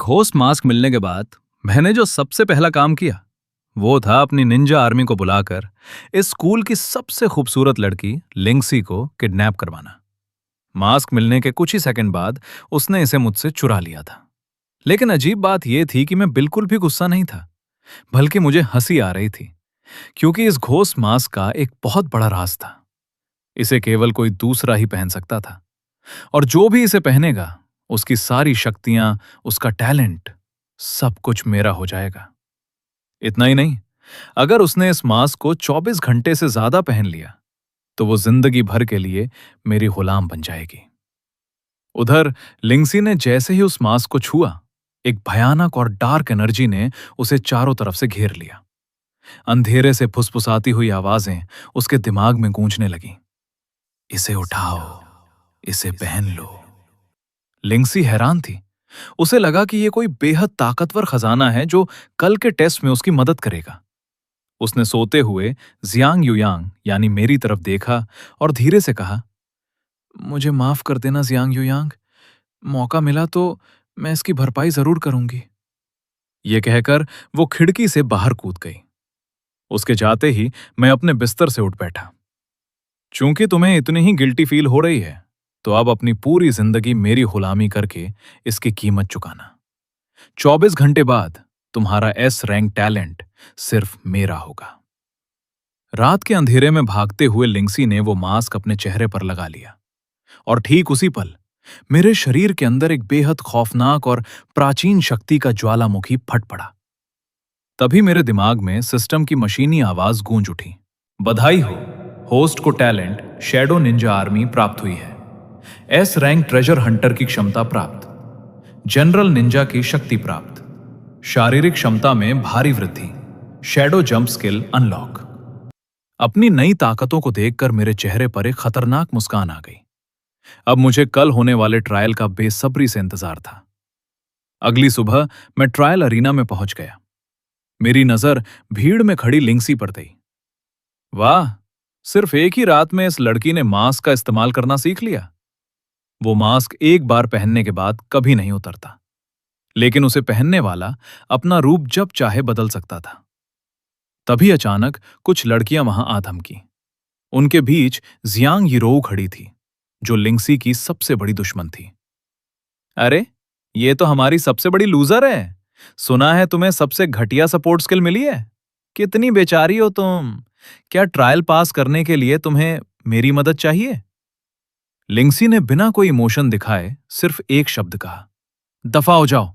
Ghost mask मिलने के बाद मैंने जो सबसे पहला काम किया वो था अपनी निंजा आर्मी को बुलाकर इस स्कूल की सबसे खूबसूरत लड़की लिंक्सी को किडनैप करवाना। मास्क मिलने के कुछ ही सेकंड बाद उसने इसे मुझसे चुरा लिया था। लेकिन अजीब बात यह थी कि मैं बिल्कुल भी गुस्सा नहीं था, बल्कि मुझे हंसी आ रही थी, क्योंकि इस घोस्ट मास्क का एक बहुत बड़ा राज था। इसे केवल कोई दूसरा ही पहन सकता था, और जो भी इसे पहनेगा उसकी सारी शक्तियां, उसका टैलेंट, सब कुछ मेरा हो जाएगा। इतना ही नहीं, अगर उसने इस मास्क को 24 घंटे से ज्यादा पहन लिया तो वो जिंदगी भर के लिए मेरी गुलाम बन जाएगी। उधर लिंक्सी ने जैसे ही उस मास्क को छुआ, एक भयानक और डार्क एनर्जी ने उसे चारों तरफ से घेर लिया। अंधेरे से फुसफुसाती हुई आवाजें उसके दिमाग में गूंजने लगीं। इसे उठाओ, इसे पहन लो। लिंक्सी हैरान थी। उसे लगा कि यह कोई बेहद ताकतवर खजाना है जो कल के टेस्ट में उसकी मदद करेगा। उसने सोते हुए जियांग युयांग यानी मेरी तरफ देखा और धीरे से कहा, मुझे माफ कर देना जियांग युयांग, मौका मिला तो मैं इसकी भरपाई जरूर करूंगी। यह कहकर वो खिड़की से बाहर कूद गई। उसके जाते ही मैं अपने बिस्तर से उठ बैठा। चूंकि तुम्हें इतनी ही गिल्टी फील हो रही है, तो अब अपनी पूरी जिंदगी मेरी गुलामी करके इसकी कीमत चुकाना। 24 घंटे बाद तुम्हारा एस रैंक टैलेंट सिर्फ मेरा होगा। रात के अंधेरे में भागते हुए लिंक्सी ने वो मास्क अपने चेहरे पर लगा लिया, और ठीक उसी पल मेरे शरीर के अंदर एक बेहद खौफनाक और प्राचीन शक्ति का ज्वालामुखी फट पड़ा। तभी मेरे दिमाग में सिस्टम की मशीनी आवाज गूंज उठी, बधाई हो, होस्ट को टैलेंट शैडो निंजा आर्मी प्राप्त हुई है। एस रैंक ट्रेजर हंटर की क्षमता प्राप्त, जनरल निंजा की शक्ति प्राप्त, शारीरिक क्षमता में भारी वृद्धि, शैडो जंप स्किल अनलॉक। अपनी नई ताकतों को देखकर मेरे चेहरे पर एक खतरनाक मुस्कान आ गई। अब मुझे कल होने वाले ट्रायल का बेसब्री से इंतजार था। अगली सुबह मैं ट्रायल अरीना में पहुंच गया। मेरी नजर भीड़ में खड़ी लिंक्सी पर गई। वाह, सिर्फ एक ही रात में इस लड़की ने मास्क का इस्तेमाल करना सीख लिया। वो मास्क एक बार पहनने के बाद कभी नहीं उतरता, लेकिन उसे पहनने वाला अपना रूप जब चाहे बदल सकता था। तभी अचानक कुछ लड़कियां वहां आ धमकी। उनके बीच जियांग यिरोउ खड़ी थी, जो लिंक्सी की सबसे बड़ी दुश्मन थी। अरे, ये तो हमारी सबसे बड़ी लूजर है। सुना है तुम्हें सबसे घटिया सपोर्ट स्किल मिली है। कितनी बेचारी हो तुम। क्या ट्रायल पास करने के लिए तुम्हें मेरी मदद चाहिए? लिंक्सी ने बिना कोई इमोशन दिखाए सिर्फ एक शब्द कहा, दफा हो जाओ।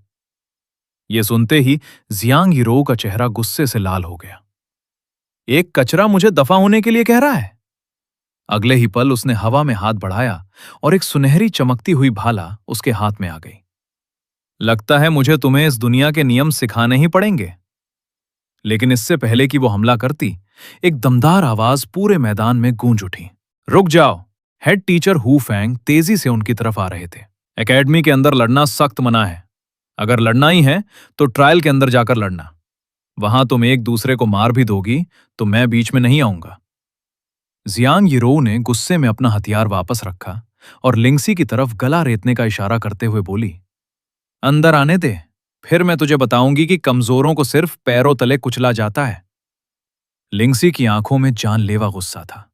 यह सुनते ही जियांग यिरोउ का चेहरा गुस्से से लाल हो गया। एक कचरा मुझे दफा होने के लिए कह रहा है? अगले ही पल उसने हवा में हाथ बढ़ाया और एक सुनहरी चमकती हुई भाला उसके हाथ में आ गई। लगता है मुझे तुम्हें इस दुनिया के नियम सिखाने ही पड़ेंगे। लेकिन इससे पहले कि वो हमला करती, एक दमदार आवाज पूरे मैदान में गूंज उठी, रुक जाओ। हेड टीचर हु फैंग तेजी से उनकी तरफ आ रहे थे। एकेडमी के अंदर लड़ना सख्त मना है। अगर लड़ना ही है तो ट्रायल के अंदर जाकर लड़ना। वहां तुम एक दूसरे को मार भी दोगी तो मैं बीच में नहीं आऊंगा। जियांग यिरोउ ने गुस्से में अपना हथियार वापस रखा और लिंक्सी की तरफ गला रेतने का इशारा करते हुए बोली, अंदर आने दे, फिर मैं तुझे बताऊंगी कि कमजोरों को सिर्फ पैरों तले कुचला जाता है। लिंक्सी की आंखों में जानलेवा गुस्सा था,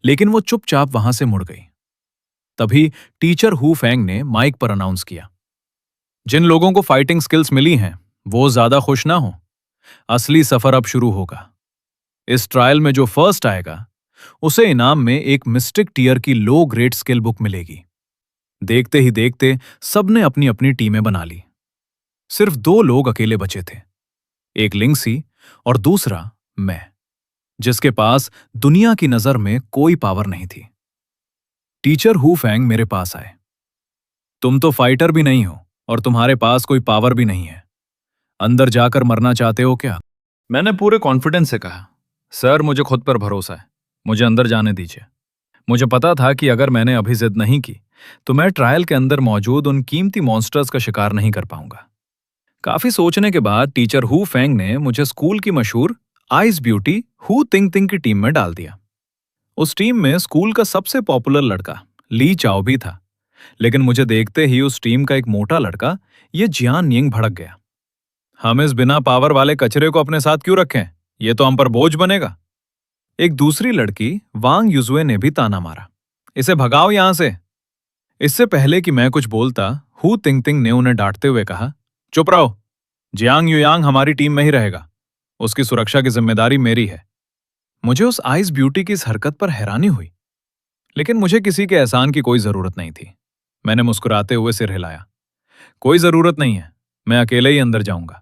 लेकिन वो चुपचाप वहां से मुड़ गई। तभी टीचर हु फैंग ने माइक पर अनाउंस किया, जिन लोगों को फाइटिंग स्किल्स मिली हैं वो ज्यादा खुश ना हो। असली सफर अब शुरू होगा। इस ट्रायल में जो फर्स्ट आएगा उसे इनाम में एक मिस्टिक टीयर की लो ग्रेड स्किल बुक मिलेगी। देखते ही देखते सबने अपनी अपनी टीमें बना ली। सिर्फ 2 लोग अकेले बचे थे, एक लिंक्सी और दूसरा मैं, जिसके पास दुनिया की नजर में कोई पावर नहीं थी। टीचर हु फैंग मेरे पास आए। तुम तो फाइटर भी नहीं हो और तुम्हारे पास कोई पावर भी नहीं है। अंदर जाकर मरना चाहते हो क्या? मैंने पूरे कॉन्फिडेंस से कहा, सर मुझे खुद पर भरोसा है, मुझे अंदर जाने दीजिए। मुझे पता था कि अगर मैंने अभी जिद नहीं की तो मैं ट्रायल के अंदर मौजूद उन कीमती मॉन्स्टर्स का शिकार नहीं कर पाऊंगा। काफी सोचने के बाद टीचर हु फैंग ने मुझे स्कूल की मशहूर आइस ब्यूटी हु तिंग तिंग की टीम में डाल दिया। उस टीम में स्कूल का सबसे पॉपुलर लड़का ली चाओ भी था, लेकिन मुझे देखते ही उस टीम का एक मोटा लड़का, ये जियान नियंग, भड़क गया। हम इस बिना पावर वाले कचरे को अपने साथ क्यों रखें? ये तो हम पर बोझ बनेगा। एक दूसरी लड़की वांग युजुए ने भी ताना मारा, इसे भगाओ यहां से। इससे पहले कि मैं कुछ बोलता, हु तिंगतिंग ने उन्हें डांटते हुए कहा, चुप रहो, जियांग युयांग हमारी टीम में ही रहेगा, उसकी सुरक्षा की जिम्मेदारी मेरी है। मुझे उस आइस ब्यूटी की इस हरकत पर हैरानी हुई, लेकिन मुझे किसी के एहसान की कोई जरूरत नहीं थी। मैंने मुस्कुराते हुए सिर हिलाया, कोई जरूरत नहीं है, मैं अकेले ही अंदर जाऊंगा।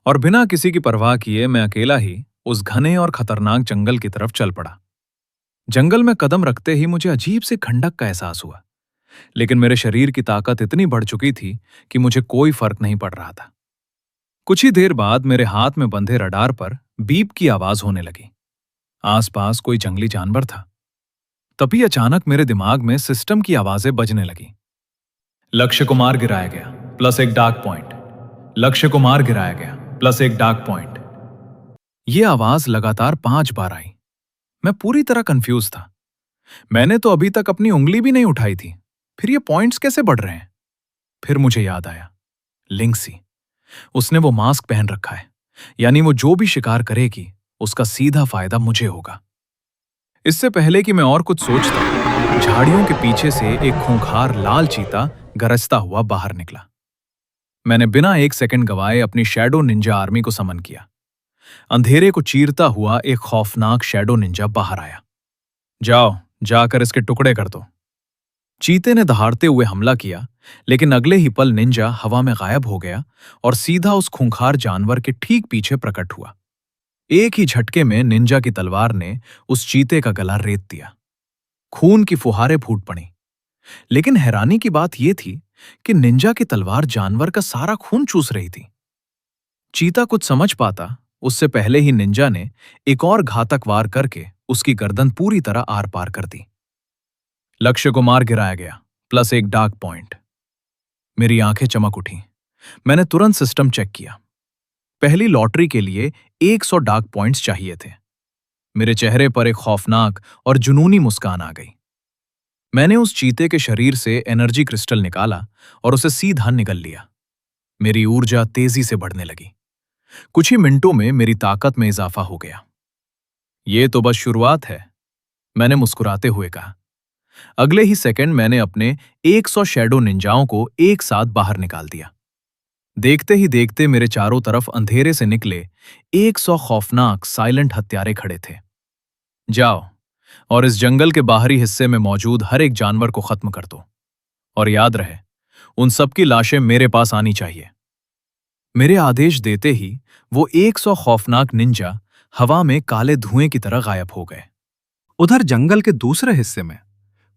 और बिना किसी की परवाह किए मैं अकेला ही उस घने और खतरनाक जंगल की तरफ चल पड़ा। जंगल में कदम रखते ही मुझे अजीब से ठंडक का एहसास हुआ, लेकिन मेरे शरीर की ताकत इतनी बढ़ चुकी थी कि मुझे कोई फर्क नहीं पड़ रहा था। कुछ ही देर बाद मेरे हाथ में बंधे रडार पर बीप की आवाज होने लगी। आसपास कोई जंगली जानवर था। तभी अचानक मेरे दिमाग में सिस्टम की आवाजें बजने लगी। लक्ष्य को मार गिराया गया, +1 डार्क पॉइंट। लक्ष्य को मार गिराया गया, +1 डार्क पॉइंट। यह आवाज लगातार 5 बार आई। मैं पूरी तरह कंफ्यूज था। मैंने तो अभी तक अपनी उंगली भी नहीं उठाई थी, फिर ये पॉइंट्स कैसे बढ़ रहे हैं? फिर मुझे याद आया, लिंक्सी। उसने वो मास्क पहन रखा है, यानी वो जो भी शिकार करेगी उसका सीधा फायदा मुझे होगा। इससे पहले कि मैं और कुछ सोचता, झाड़ियों के पीछे से एक खूंखार लाल चीता गरजता हुआ बाहर निकला। मैंने बिना एक सेकंड गवाए अपनी शैडो निंजा आर्मी को समन किया। अंधेरे को चीरता हुआ एक खौफनाक शैडो निंजा बाहर आया। जाओ, जाकर इसके टुकड़े कर दो। चीते ने दहाड़ते हुए हमला किया, लेकिन अगले ही पल निंजा हवा में गायब हो गया और सीधा उस खूंखार जानवर के ठीक पीछे प्रकट हुआ। एक ही झटके में निंजा की तलवार ने उस चीते का गला रेत दिया। खून की फुहारें फूट पड़ी, लेकिन हैरानी की बात यह थी कि निंजा की तलवार जानवर का सारा खून चूस रही थी। चीता कुछ समझ पाता उससे पहले ही निंजा ने एक और घातक वार करके उसकी गर्दन पूरी तरह आर पार कर दी। लक्ष्य को मार गिराया गया, +1 डार्क पॉइंट। मेरी आंखें चमक उठी। मैंने तुरंत सिस्टम चेक किया। पहली लॉटरी के लिए 100 डार्क पॉइंट्स चाहिए थे। मेरे चेहरे पर एक खौफनाक और जुनूनी मुस्कान आ गई। मैंने उस चीते के शरीर से एनर्जी क्रिस्टल निकाला और उसे सीधा निगल लिया। मेरी ऊर्जा तेजी से बढ़ने लगी। कुछ ही मिनटों में मेरी ताकत में इजाफा हो गया। ये तो बस शुरुआत है, मैंने मुस्कुराते हुए कहा। अगले ही सेकंड मैंने अपने 100 शैडो निंजाओं को एक साथ बाहर निकाल दिया। देखते ही देखते मेरे चारों तरफ अंधेरे से निकले 100 खौफनाक साइलेंट हत्यारे खड़े थे। जाओ और इस जंगल के बाहरी हिस्से में मौजूद हर एक जानवर को खत्म कर दो, और याद रहे, उन सबकी लाशें मेरे पास आनी चाहिए। मेरे आदेश देते ही वो 100 खौफनाक निंजा हवा में काले धुएं की तरह गायब हो गए। उधर जंगल के दूसरे हिस्से में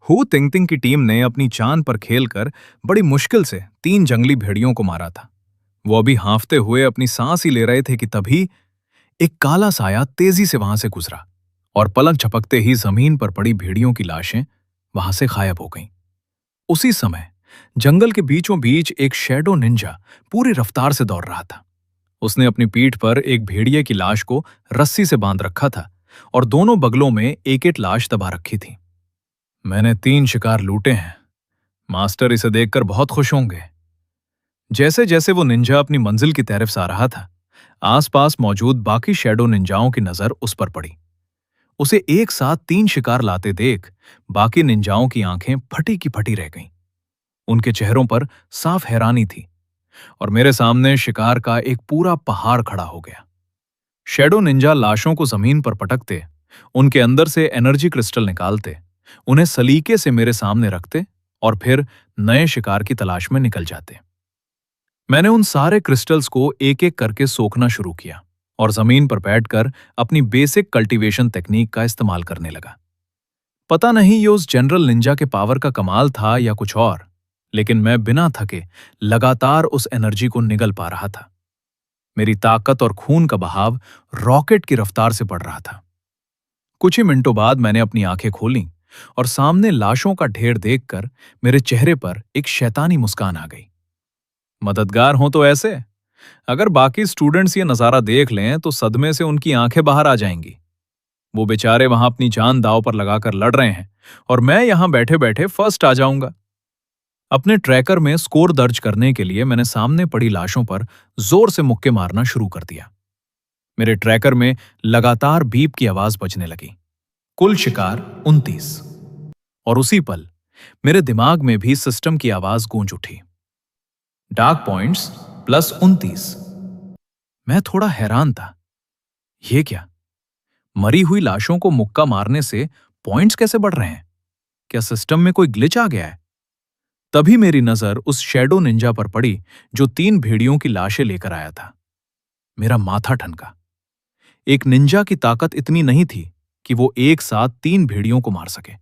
हु तिंगतिंग की टीम ने अपनी जान पर खेलकर बड़ी मुश्किल से 3 जंगली भेड़ियों को मारा था। वो अभी हांफते हुए अपनी सांस ही ले रहे थे कि तभी एक काला साया तेजी से वहां से गुजरा और पलक झपकते ही जमीन पर पड़ी भेड़ियों की लाशें वहां से गायब हो गईं। उसी समय जंगल के बीचों बीच एक शैडो निंजा पूरी रफ्तार से दौड़ रहा था। उसने अपनी पीठ पर एक भेड़िए की लाश को रस्सी से बांध रखा था और दोनों बगलों में एक एक लाश दबा रखी थी। मैंने 3 शिकार लूटे हैं, मास्टर इसे देखकर बहुत खुश होंगे। जैसे जैसे वो निंजा अपनी मंजिल की तरफ से आ रहा था, आसपास मौजूद बाकी शैडो निंजाओं की नजर उस पर पड़ी। उसे एक साथ 3 शिकार लाते देख बाकी निंजाओं की आंखें फटी की फटी रह गईं। उनके चेहरों पर साफ हैरानी थी और मेरे सामने शिकार का एक पूरा पहाड़ खड़ा हो गया। शैडो निंजा लाशों को जमीन पर पटकते, उनके अंदर से एनर्जी क्रिस्टल निकालते, उन्हें सलीके से मेरे सामने रखते और फिर नए शिकार की तलाश में निकल जाते। मैंने उन सारे क्रिस्टल्स को एक एक करके सोखना शुरू किया और जमीन पर बैठकर अपनी बेसिक कल्टीवेशन टेक्निक का इस्तेमाल करने लगा। पता नहीं ये उस जनरल निंजा के पावर का कमाल था या कुछ और, लेकिन मैं बिना थके लगातार उस एनर्जी को निगल पा रहा था। मेरी ताकत और खून का बहाव रॉकेट की रफ्तार से बढ़ रहा था। कुछ ही मिनटों बाद मैंने अपनी आंखें खोलीं और सामने लाशों का ढेर देखकर मेरे चेहरे पर एक शैतानी मुस्कान आ गई। मददगार हों तो ऐसे, अगर बाकी स्टूडेंट्स ये नजारा देख लें तो सदमे से उनकी आंखें बाहर आ जाएंगी। वो बेचारे वहां अपनी जान दांव पर लगाकर लड़ रहे हैं और मैं यहां बैठे बैठे फर्स्ट आ जाऊंगा। अपने ट्रैकर में स्कोर दर्ज करने के लिए मैंने सामने पड़ी लाशों पर जोर से मुक्के मारना शुरू कर दिया। मेरे ट्रैकर में लगातार बीप की आवाज बजने लगी। कुल शिकार 29। और उसी पल मेरे दिमाग में भी सिस्टम की आवाज गूंज उठी। Dark points +29। मैं थोड़ा हैरान था। ये क्या? मरी हुई लाशों को मुक्का मारने से पॉइंट्स कैसे बढ़ रहे हैं? क्या सिस्टम में कोई ग्लिच आ गया है? तभी मेरी नजर उस शैडो निंजा पर पड़ी जो 3 भेड़ियों की लाशें लेकर आया था। मेरा माथा ठनका। एक निंजा की ताकत इतनी नहीं थी कि वो एक साथ 3 भेड़ियों को मार सके।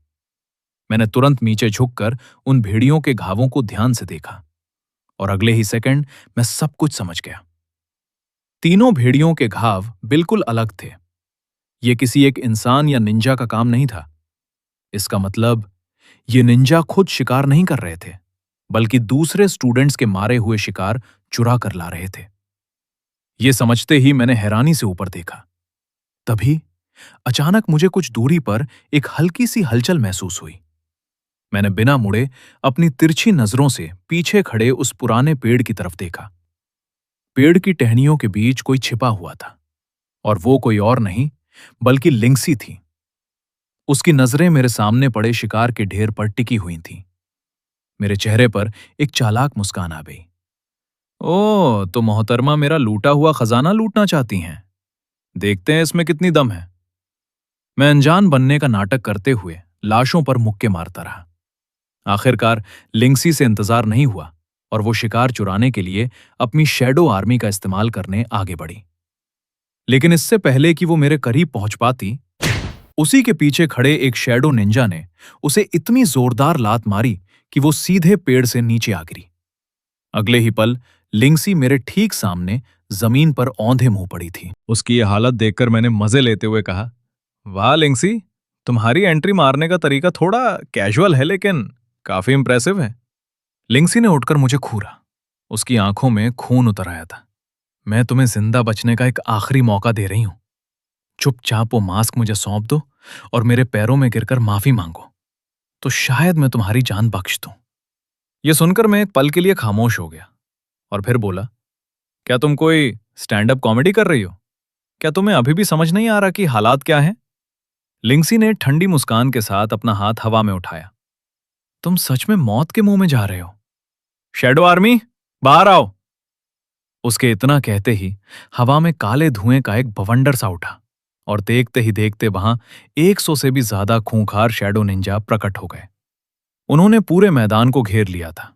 मैंने तुरंत नीचे झुककर उन भेड़ियों के घावों को ध्यान से देखा और अगले ही सेकंड मैं सब कुछ समझ गया। तीनों भेड़ियों के घाव बिल्कुल अलग थे। ये किसी एक इंसान या निंजा का काम नहीं था। इसका मतलब ये निंजा खुद शिकार नहीं कर रहे थे, बल्कि दूसरे स्टूडेंट्स के मारे हुए शिकार चुरा कर ला रहे थे। ये समझते ही मैंने हैरानी से ऊपर देखा। तभी अचानक मुझे कुछ दूरी पर एक हल्की सी हलचल महसूस हुई। मैंने बिना मुड़े अपनी तिरछी नजरों से पीछे खड़े उस पुराने पेड़ की तरफ देखा। पेड़ की टहनियों के बीच कोई छिपा हुआ था और वो कोई और नहीं बल्कि लिंक्सी थी। उसकी नजरें मेरे सामने पड़े शिकार के ढेर पर टिकी हुई थीं। मेरे चेहरे पर एक चालाक मुस्कान आ गई। ओह, तो मोहतरमा मेरा लूटा हुआ खजाना लूटना चाहती हैं। देखते हैं इसमें कितनी दम है। मैं अनजान बनने का नाटक करते हुए लाशों पर मुक्के मारता रहा। आखिरकार लिंक्सी से इंतजार नहीं हुआ और वो शिकार चुराने के लिए अपनी शैडो आर्मी का इस्तेमाल करने आगे बढ़ी। लेकिन इससे पहले कि वो मेरे करीब पहुंच पाती, उसी के पीछे खड़े एक शैडो निंजा ने उसे इतनी जोरदार लात मारी कि वो सीधे पेड़ से नीचे आ गिरी। अगले ही पल लिंक्सी मेरे ठीक सामने जमीन पर औंधे मुंह पड़ी थी। उसकी ये हालत देखकर मैंने मजे लेते हुए कहा, वाह लिंक्सी, तुम्हारी एंट्री मारने का तरीका थोड़ा कैजुअल है लेकिन काफी इंप्रेसिव है। लिंक्सी ने उठकर मुझे घूरा। उसकी आंखों में खून उतर आया था। मैं तुम्हें जिंदा बचने का एक आखिरी मौका दे रही हूं। चुपचाप वो मास्क मुझे सौंप दो और मेरे पैरों में गिरकर माफी मांगो, तो शायद मैं तुम्हारी जान बख्श दूं। यह सुनकर मैं एक पल के लिए खामोश हो गया और फिर बोला, क्या तुम कोई स्टैंड अप कॉमेडी कर रही हो? क्या तुम्हें अभी भी समझ नहीं आ रहा कि हालात क्या हैं? लिंक्सी ने ठंडी मुस्कान के साथ अपना हाथ हवा में उठाया। तुम सच में मौत के मुंह में जा रहे हो? शैडो आर्मी, बाहर आओ। उसके इतना कहते ही हवा में काले धुएं का एक बवंडर सा उठा और देखते ही देखते वहां 100 से भी ज्यादा खूंखार शैडो निंजा प्रकट हो गए। उन्होंने पूरे मैदान को घेर लिया था।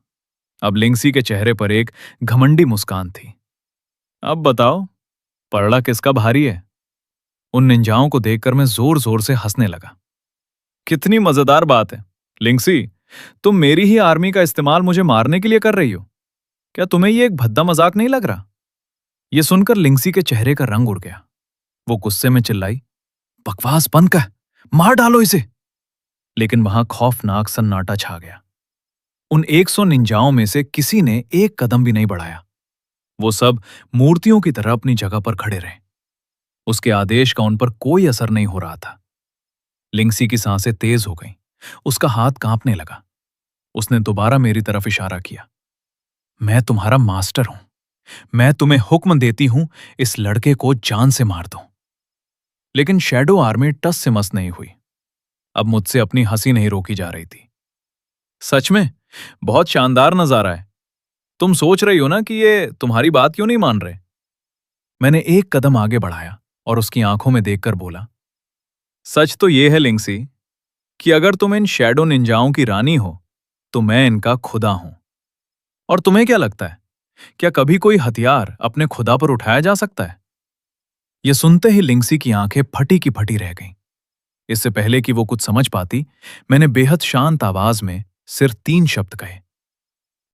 अब लिंक्सी के चेहरे पर एक घमंडी मुस्कान थी। अब बताओ, पलड़ा किसका भारी है? उन निंजाओं को देखकर मैं जोर जोर से हंसने लगा। कितनी मजेदार बात है लिंक्सी, तुम मेरी ही आर्मी का इस्तेमाल मुझे मारने के लिए कर रही हो। क्या तुम्हें ये एक भद्दा मजाक नहीं लग रहा? यह सुनकर लिंक्सी के चेहरे का रंग उड़ गया। वो गुस्से में चिल्लाई, बकवास बंद कर, मार डालो इसे। लेकिन वहां खौफनाक सन्नाटा छा गया। उन 100 निंजाओं में से किसी ने एक कदम भी नहीं बढ़ाया। वो सब मूर्तियों की तरह अपनी जगह पर खड़े रहे। उसके आदेश का उन पर कोई असर नहीं हो रहा था। लिंक्सी की सांसें तेज हो गईं। उसका हाथ कांपने लगा। उसने दोबारा मेरी तरफ इशारा किया। मैं तुम्हारा मास्टर हूं। मैं तुम्हें हुक्म देती हूं, इस लड़के को जान से मार दो। लेकिन शैडो आर्मी टस से मस नहीं हुई। अब मुझसे अपनी हंसी नहीं रोकी जा रही थी। सच में बहुत शानदार नजारा है। तुम सोच रही हो ना कि ये तुम्हारी बात क्यों नहीं मान रहे? मैंने एक कदम आगे बढ़ाया और उसकी आंखों में देखकर बोला, सच तो यह है लिंक्सी कि अगर तुम इन शैडो निंजाओं की रानी हो तो मैं इनका खुदा हूं। और तुम्हें क्या लगता है, क्या कभी कोई हथियार अपने खुदा पर उठाया जा सकता है? यह सुनते ही लिंक्सी की आंखें फटी की फटी रह गईं। इससे पहले कि वो कुछ समझ पाती, मैंने बेहद शांत आवाज में सिर्फ 3 शब्द कहे,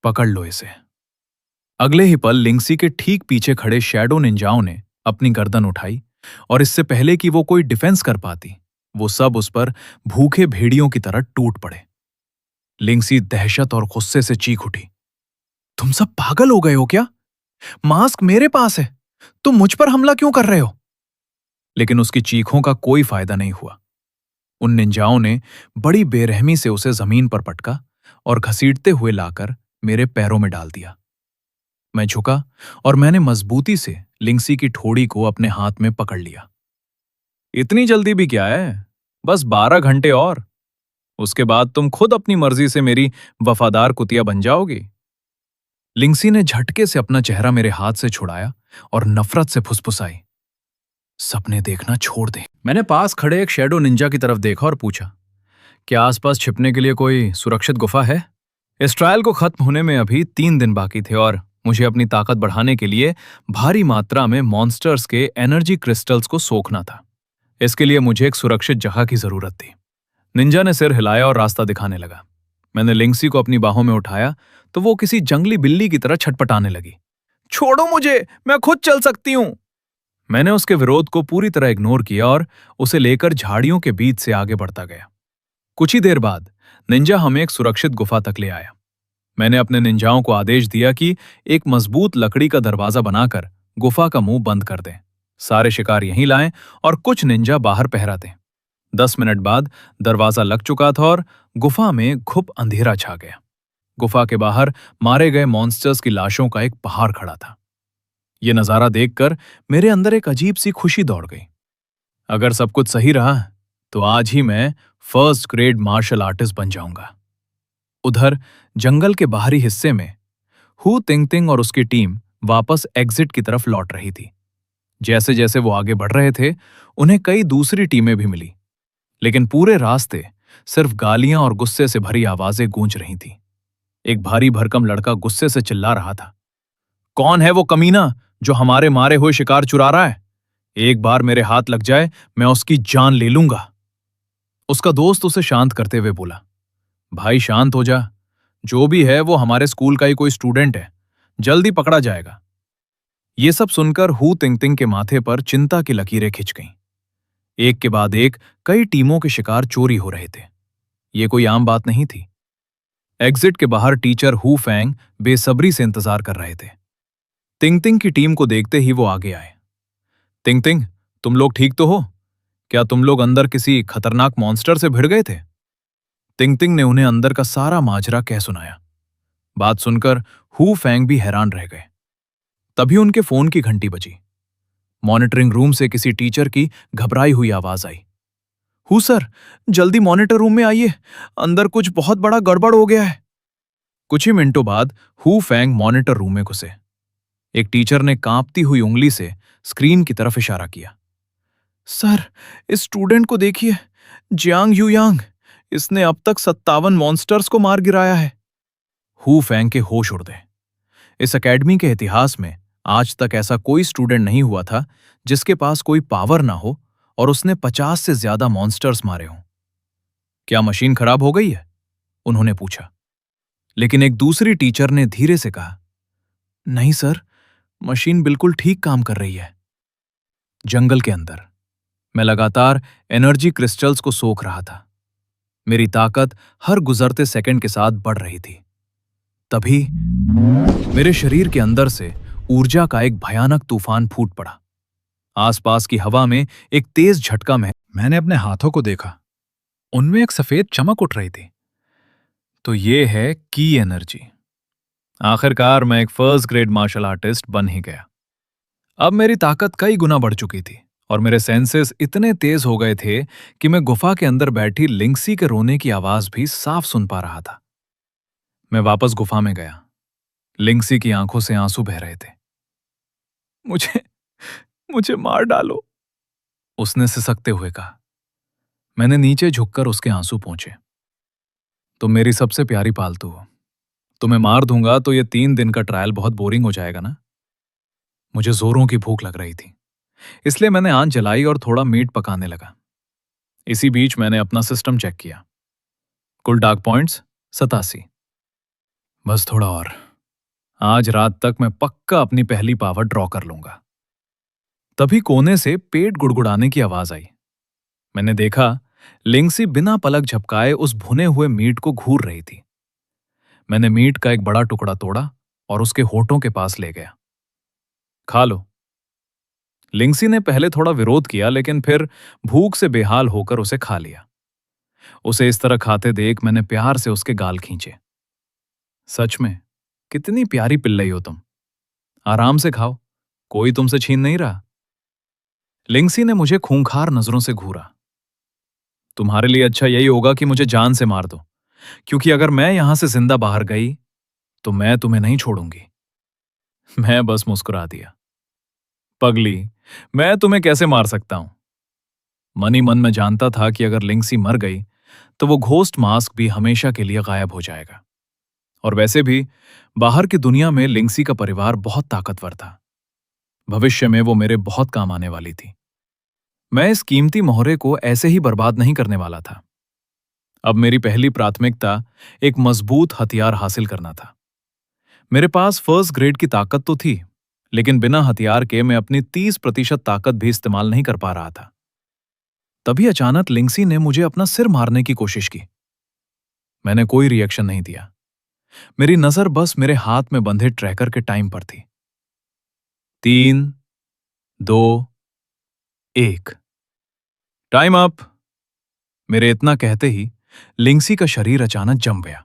पकड़ लो इसे। अगले ही पल लिंक्सी के ठीक पीछे खड़े शैडो निंजाओं ने अपनी गर्दन उठाई और इससे पहले कि वो कोई डिफेंस कर पाती, वो सब उस पर भूखे भेड़ियों की तरह टूट पड़े। लिंक्सी दहशत और गुस्से से चीख उठी, तुम सब पागल हो गए हो क्या? मास्क मेरे पास है, तुम मुझ पर हमला क्यों कर रहे हो? लेकिन उसकी चीखों का कोई फायदा नहीं हुआ। उन निंजाओं ने बड़ी बेरहमी से उसे जमीन पर पटका और घसीटते हुए लाकर मेरे पैरों में डाल दिया। मैं झुका और मैंने मजबूती से लिंक्सी की ठोड़ी को अपने हाथ में पकड़ लिया। इतनी जल्दी भी क्या है, बस 12 घंटे और, उसके बाद तुम खुद अपनी मर्जी से मेरी वफादार कुतिया बन जाओगी। लिंक्सी ने झटके से अपना चेहरा मेरे हाथ से छुड़ाया और नफरत से फुसफुसाई, सपने देखना छोड़ दे। मैंने पास खड़े एक शैडो निंजा की तरफ देखा और पूछा, क्या आसपास छिपने के लिए कोई सुरक्षित गुफा है? इस ट्रायल को खत्म होने में अभी 3 दिन बाकी थे और मुझे अपनी ताकत बढ़ाने के लिए भारी मात्रा में मॉन्स्टर्स के एनर्जी क्रिस्टल्स को सोखना था। इसके लिए मुझे एक सुरक्षित जगह की जरूरत थी। निंजा ने सिर हिलाया और रास्ता दिखाने लगा। मैंने लिंक्सी को अपनी बाहों में उठाया तो वो किसी जंगली बिल्ली की तरह छटपटाने लगी। छोड़ो मुझे, मैं खुद चल सकती हूं। मैंने उसके विरोध को पूरी तरह इग्नोर किया और उसे लेकर झाड़ियों के बीच से आगे बढ़ता गया। कुछ ही देर बाद निंजा हमें एक सुरक्षित गुफा तक ले आया। मैंने अपने निंजाओं को आदेश दिया कि एक मजबूत लकड़ी का दरवाजा बनाकर गुफा का मुंह बंद कर दें। सारे शिकार यहीं लाएं और कुछ निंजा बाहर पहरा दें। 10 मिनट बाद दरवाजा लग चुका था और गुफा में घुप अंधेरा छा गया। गुफा के बाहर मारे गए मॉन्स्टर्स की लाशों का एक पहाड़ खड़ा था। यह नजारा देखकर मेरे अंदर एक अजीब सी खुशी दौड़ गई। अगर सब कुछ सही रहा तो आज ही मैं फर्स्ट ग्रेड मार्शल आर्टिस्ट बन जाऊंगा। उधर जंगल के बाहरी हिस्से में हु तिंगतिंग और उसकी टीम वापस एग्जिट की तरफ लौट रही थी। जैसे जैसे वो आगे बढ़ रहे थे, उन्हें कई दूसरी टीमें भी मिली, लेकिन पूरे रास्ते सिर्फ गालियां और गुस्से से भरी आवाजें गूंज रही थीं। एक भारी भरकम लड़का गुस्से से चिल्ला रहा था, कौन है वो कमीना जो हमारे मारे हुए शिकार चुरा रहा है? एक बार मेरे हाथ लग जाए, मैं उसकी जान ले लूंगा। उसका दोस्त उसे शांत करते हुए बोला, भाई शांत हो जा, जो भी है वो हमारे स्कूल का ही कोई स्टूडेंट है, जल्दी पकड़ा जाएगा। ये सब सुनकर हु तिंगतिंग के माथे पर चिंता की लकीरें खिंच गईं। एक के बाद एक कई टीमों के शिकार चोरी हो रहे थे। ये कोई आम बात नहीं थी। एग्जिट के बाहर टीचर हु फैंग बेसब्री से इंतजार कर रहे थे। तिंगतिंग की टीम को देखते ही वो आगे आए। तिंगतिंग, तुम लोग ठीक तो हो? क्या तुम लोग अंदर किसी खतरनाक मॉन्स्टर से भिड़ गए थे? तिंगतिंग ने उन्हें अंदर का सारा माजरा कह सुनाया। बात सुनकर हु फैंग भी हैरान रह गए। तभी उनके फोन की घंटी बजी। मॉनिटरिंग रूम से किसी टीचर की घबराई हुई आवाज आई, हु सर, जल्दी मॉनिटर रूम में आइए, अंदर कुछ बहुत बड़ा गड़बड़ हो गया है। कुछ ही मिनटों बाद हु फैंग मॉनिटर रूम में घुसे। एक टीचर ने कांपती हुई उंगली से स्क्रीन की तरफ इशारा किया, सर, इस स्टूडेंट को देखिए, जियांग यूयांग, इसने अब तक 57 मॉन्स्टर्स को मार गिराया है। हु फैंग के होश उड़ गए। इस एकेडमी के इतिहास में आज तक ऐसा कोई स्टूडेंट नहीं हुआ था जिसके पास कोई पावर ना हो और उसने 50 से ज्यादा मॉन्स्टर्स मारे हों। क्या मशीन खराब हो गई है? उन्होंने पूछा। लेकिन एक दूसरी टीचर ने धीरे से कहा, नहीं सर, मशीन बिल्कुल ठीक काम कर रही है। जंगल के अंदर मैं लगातार एनर्जी क्रिस्टल्स को सोख रहा था। मेरी ताकत हर गुजरते सेकंड के साथ बढ़ रही थी। तभी मेरे शरीर के अंदर से ऊर्जा का एक भयानक तूफान फूट पड़ा। आसपास की हवा में एक तेज झटका में मैंने अपने हाथों को देखा। उनमें एक सफेद चमक उठ रही थी। तो ये है की एनर्जी। आखिरकार मैं एक फर्स्ट ग्रेड मार्शल आर्टिस्ट बन ही गया। अब मेरी ताकत कई गुना बढ़ चुकी थी और मेरे सेंसेस इतने तेज हो गए थे कि मैं गुफा के अंदर बैठी लिंक्सी के रोने की आवाज भी साफ सुन पा रहा था। मैं वापस गुफा में गया। लिंक्सी की आंखों से आंसू बह रहे थे। मुझे मुझे मार डालो, उसने सिसकते हुए कहा। मैंने नीचे झुककर उसके आंसू पोंछे। तुम मेरी सबसे प्यारी पालतू हो। तुम्हें मार दूंगा तो ये 3 दिन का ट्रायल बहुत बोरिंग हो जाएगा ना। मुझे जोरों की भूख लग रही थी, इसलिए मैंने आंच जलाई और थोड़ा मीट पकाने लगा। इसी बीच मैंने अपना सिस्टम चेक किया। कुल डार्क पॉइंट्स 87। बस थोड़ा और, आज रात तक मैं पक्का अपनी पहली पावर ड्रॉ कर लूंगा। तभी कोने से पेट गुड़गुड़ाने की आवाज आई। मैंने देखा लिंक्सी बिना पलक झपकाए उस भुने हुए मीट को घूर रही थी। मैंने मीट का एक बड़ा टुकड़ा तोड़ा और उसके होठों के पास ले गया। खा लो। लिंक्सी ने पहले थोड़ा विरोध किया, लेकिन फिर भूख से बेहाल होकर उसे खा लिया। उसे इस तरह खाते देख मैंने प्यार से उसके गाल खींचे। सच में कितनी प्यारी पिल्लई हो तुम। आराम से खाओ, कोई तुमसे छीन नहीं रहा। लिंक्सी ने मुझे खूंखार नजरों से घूरा। तुम्हारे लिए अच्छा यही होगा कि मुझे जान से मार दो, क्योंकि अगर मैं यहां से जिंदा बाहर गई तो मैं तुम्हें नहीं छोड़ूंगी। मैं बस मुस्कुरा दिया। पगली, मैं तुम्हें कैसे मार सकता हूं? मन ही मन में जानता था कि अगर लिंक्सी मर गई तो वो घोस्ट मास्क भी हमेशा के लिए गायब हो जाएगा। और वैसे भी बाहर की दुनिया में लिंक्सी का परिवार बहुत ताकतवर था। भविष्य में वो मेरे बहुत काम आने वाली थी। मैं इस कीमती मोहरे को ऐसे ही बर्बाद नहीं करने वाला था। अब मेरी पहली प्राथमिकता एक मजबूत हथियार हासिल करना था। मेरे पास फर्स्ट ग्रेड की ताकत तो थी, लेकिन बिना हथियार के मैं अपनी 30% ताकत भी इस्तेमाल नहीं कर पा रहा था। तभी अचानक लिंक्सी ने मुझे अपना सिर मारने की कोशिश की। मैंने कोई रिएक्शन नहीं दिया। मेरी नजर बस मेरे हाथ में बंधे ट्रैकर के टाइम पर थी। 3, 2, 1। Time up. मेरे इतना कहते ही लिंक्सी का शरीर अचानक जम गया।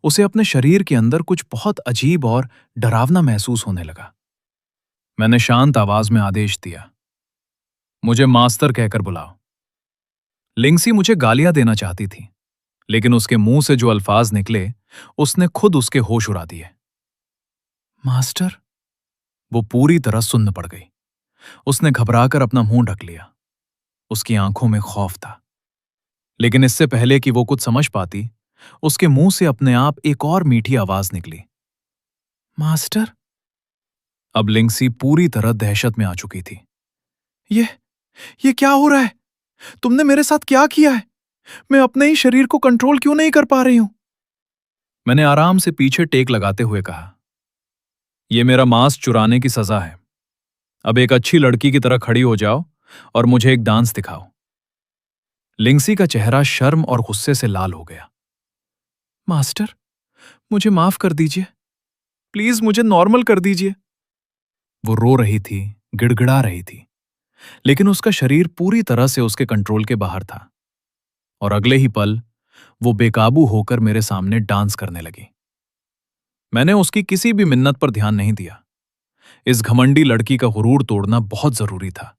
उसे अपने शरीर के अंदर कुछ बहुत अजीब और डरावना महसूस होने लगा। मैंने शांत आवाज में आदेश दिया, मुझे मास्टर कहकर बुलाओ। लिंक्सी मुझे गालियां देना चाहती थी, लेकिन उसके मुंह से जो अल्फाज निकले उसने खुद उसके होश उड़ा दिए। मास्टर? वो पूरी तरह सुन्न पड़ गई। उसने घबराकर अपना मुंह ढक लिया। उसकी आंखों में खौफ था। लेकिन इससे पहले कि वो कुछ समझ पाती, उसके मुंह से अपने आप एक और मीठी आवाज निकली, मास्टर। अब लिंक्सी पूरी तरह दहशत में आ चुकी थी। ये ये क्या हो रहा है? तुमने मेरे साथ क्या किया है? मैं अपने ही शरीर को कंट्रोल क्यों नहीं कर पा रही हूं? मैंने आराम से पीछे टेक लगाते हुए कहा, यह मेरा मांस चुराने की सजा है। अब एक अच्छी लड़की की तरह खड़ी हो जाओ और मुझे एक डांस दिखाओ। लिंक्सी का चेहरा शर्म और गुस्से से लाल हो गया। मास्टर, मुझे माफ कर दीजिए। प्लीज मुझे नॉर्मल कर दीजिए। वो रो रही थी, गिड़गिड़ा रही थी, लेकिन उसका शरीर पूरी तरह से उसके कंट्रोल के बाहर था। और अगले ही पल वो बेकाबू होकर मेरे सामने डांस करने लगी। मैंने उसकी किसी भी मिन्नत पर ध्यान नहीं दिया। इस घमंडी लड़की का गुरूर तोड़ना बहुत जरूरी था,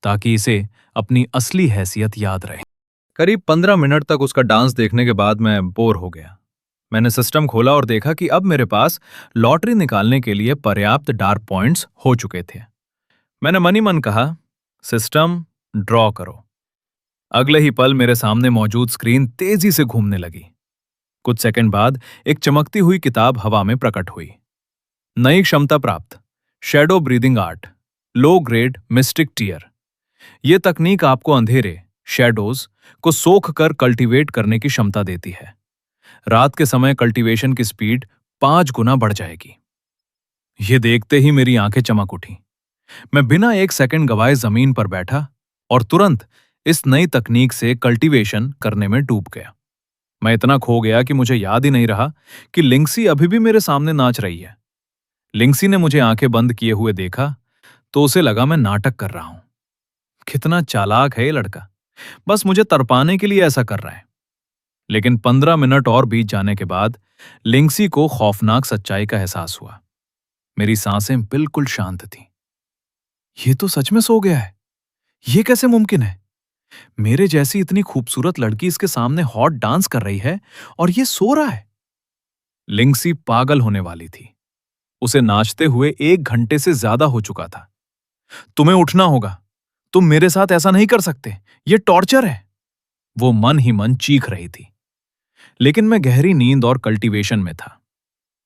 ताकि इसे अपनी असली हैसियत याद रहे। करीब 15 मिनट तक उसका डांस देखने के बाद मैं बोर हो गया। मैंने सिस्टम खोला और देखा कि अब मेरे पास लॉटरी निकालने के लिए पर्याप्त डार्क पॉइंट्स हो चुके थे। मैंने मन ही मन कहा, सिस्टम ड्रॉ करो। अगले ही पल मेरे सामने मौजूद स्क्रीन तेजी से घूमने लगी। कुछ सेकंड बाद एक चमकती हुई किताब हवा में प्रकट हुई। नई क्षमता प्राप्त, shadow breathing art, low grade mystic tier. यह तकनीक आपको अंधेरे शैडोज को सोख कर कल्टीवेट करने की क्षमता देती है। रात के समय कल्टीवेशन की स्पीड 5 गुना बढ़ जाएगी। यह देखते ही मेरी आंखें चमक उठी। मैं बिना एक सेकंड गवाए जमीन पर बैठा और तुरंत इस नई तकनीक से कल्टीवेशन करने में डूब गया। मैं इतना खो गया कि मुझे याद ही नहीं रहा कि लिंक्सी अभी भी मेरे सामने नाच रही है। लिंक्सी ने मुझे आंखें बंद किए हुए देखा तो उसे लगा मैं नाटक कर रहा हूं। कितना चालाक है ये लड़का, बस मुझे तरपाने के लिए ऐसा कर रहा है। लेकिन 15 मिनट और बीत जाने के बाद लिंक्सी को खौफनाक सच्चाई का एहसास हुआ। मेरी सांसें बिल्कुल शांत थीं। ये तो सच में सो गया है। ये कैसे मुमकिन है? मेरे जैसी इतनी खूबसूरत लड़की इसके सामने हॉट डांस कर रही है और ये सो रहा है। लिंक्सी पागल होने वाली थी। उसे नाचते हुए 1 घंटे से ज्यादा हो चुका था। तुम्हें उठना होगा। तुम मेरे साथ ऐसा नहीं कर सकते। ये टॉर्चर है। वो मन ही मन चीख रही थी। लेकिन मैं गहरी नींद और कल्टीवेशन में था।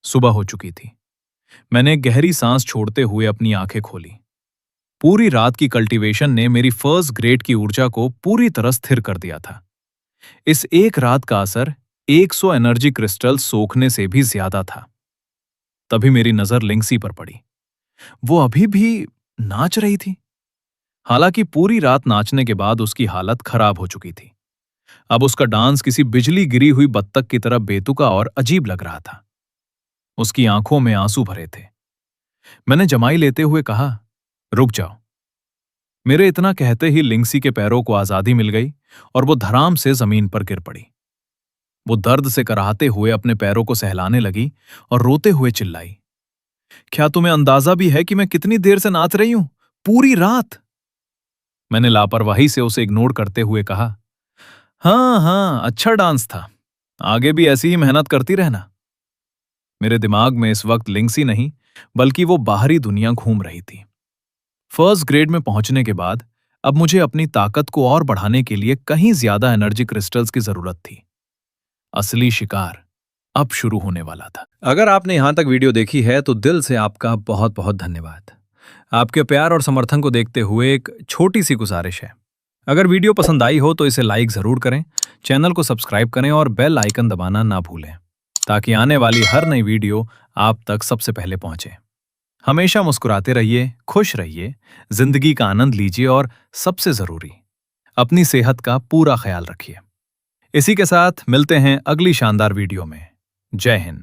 सुबह हो चुकी थी। मैंने गहरी सांस छोड़ते हुए अपनी आंखें खोली। पूरी रात की कल्टीवेशन ने मेरी फर्स्ट ग्रेड की ऊर्जा को पूरी तरह स्थिर कर दिया था। इस एक रात का असर 100 एनर्जी क्रिस्टल सोखने से भी ज्यादा था। तभी मेरी नजर लिंक्सी पर पड़ी। वो अभी भी नाच रही थी। हालांकि पूरी रात नाचने के बाद उसकी हालत खराब हो चुकी थी। अब उसका डांस किसी बिजली गिरी हुई बत्तख की तरह बेतुका और अजीब लग रहा था। उसकी आंखों में आंसू भरे थे। मैंने जमाई लेते हुए कहा, रुक जाओ। मेरे इतना कहते ही लिंक्सी के पैरों को आजादी मिल गई और वो धड़ाम से जमीन पर गिर पड़ी। वो दर्द से कराहते हुए अपने पैरों को सहलाने लगी और रोते हुए चिल्लाई, क्या तुम्हें अंदाजा भी है कि मैं कितनी देर से नाच रही हूं? पूरी रात। मैंने लापरवाही से उसे इग्नोर करते हुए कहा, हाँ हाँ, अच्छा डांस था, आगे भी ऐसी ही मेहनत करती रहना। मेरे दिमाग में इस वक्त लिंक्सी नहीं, बल्कि वो बाहरी दुनिया घूम रही थी। फर्स्ट ग्रेड में पहुंचने के बाद अब मुझे अपनी ताकत को और बढ़ाने के लिए कहीं ज्यादा एनर्जी क्रिस्टल्स की जरूरत थी। असली शिकार अब शुरू होने वाला था। अगर आपने यहां तक वीडियो देखी है तो दिल से आपका बहुत बहुत धन्यवाद। आपके प्यार और समर्थन को देखते हुए एक छोटी सी गुजारिश है, अगर वीडियो पसंद आई हो तो इसे लाइक जरूर करें, चैनल को सब्सक्राइब करें और बेल आइकन दबाना ना भूलें, ताकि आने वाली हर नई वीडियो आप तक सबसे पहले पहुंचे। हमेशा मुस्कुराते रहिए, खुश रहिए, जिंदगी का आनंद लीजिए और सबसे जरूरी, अपनी सेहत का पूरा ख्याल रखिए। इसी के साथ मिलते हैं अगली शानदार वीडियो में। जय हिंद।